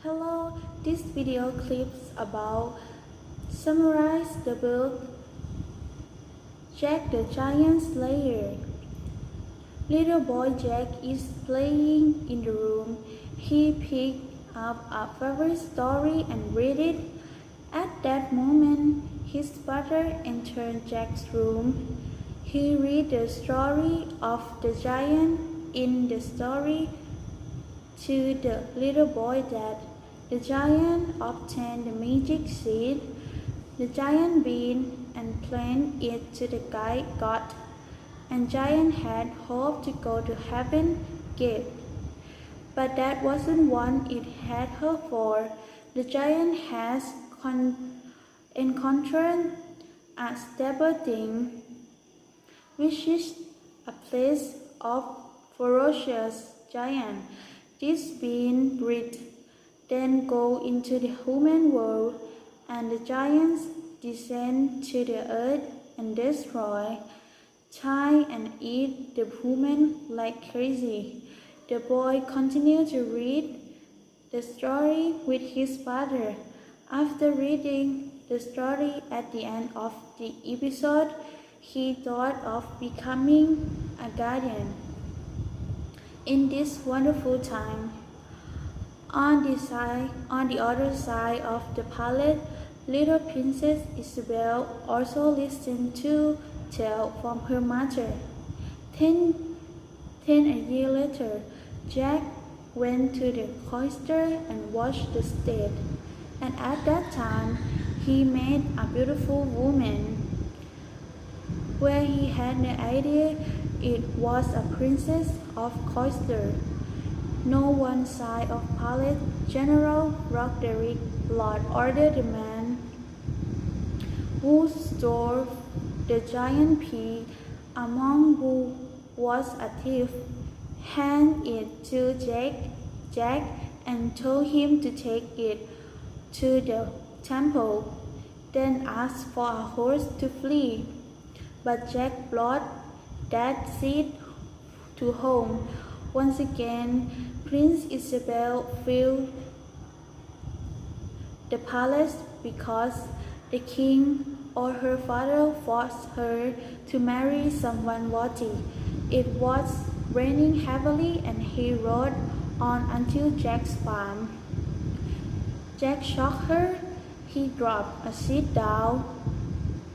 Hello, this video clips about summarize the book Jack the Giant Slayer. Little boy Jack is playing in the room. He picked up a favorite story and read it. At that moment, his father entered Jack's room. He read the story of the giant. In the story to the little boy that the giant obtained the magic seed, the giant bean, and planted it to the god, and giant had hoped to go to heaven gift. But that wasn't what it had hoped for. The giant has encountered a stable thing, which is a place of ferocious giant. This being breed, then go into the human world, and the giants descend to the earth and destroy, tie and eat the human like crazy. The boy continued to read the story with his father. After reading the story at the end of the episode, he thought of becoming a guardian. In this wonderful time, on the other side of the palace, little Princess Isabel also listened to tale from her mother. A year later, Jack went to the cloister and watched the stage, and at that time he met a beautiful woman. Where he had no idea it was a princess of Cloister. No one side of palace, General Roderick Lord ordered the man who stole the giant pea, among who was a thief, hand it to Jack and told him to take it to the temple, then asked for a horse to flee. But Jack brought that seed to home. Once again, Prince Isabel filled the palace because the king or her father forced her to marry someone worthy. It was raining heavily and he rode on until Jack's farm. Jack shocked her. He dropped a seed down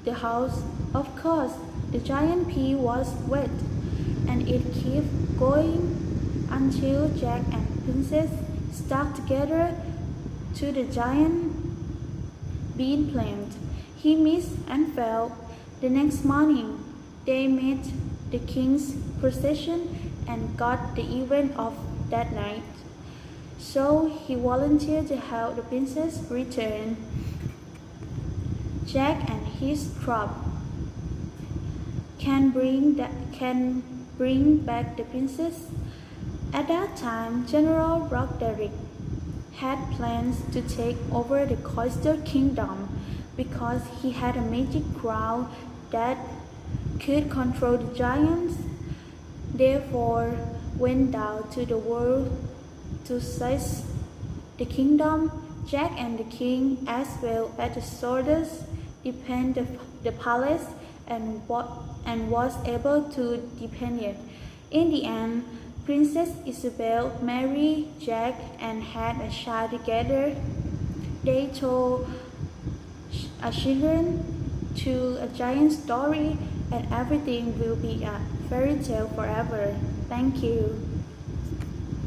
the house. Of course, the giant pea was wet, and it kept going until Jack and Princess stuck together to the giant bean plant. He missed and fell. The next morning, they met the king's procession and got the event of that night. So he volunteered to help the princess return. Jack and his troop can bring back the princess. At that time, General Roderick had plans to take over the Cloister Kingdom because he had a magic crown that could control the giants. Therefore, went down to the world to seize the kingdom. Jack and the king, as well as the soldiers, defended the palace and was able to defend it. In the end, Princess Isabel married Jack and had a child together. They told children to a giant story, and everything will be a fairy tale forever. Thank you.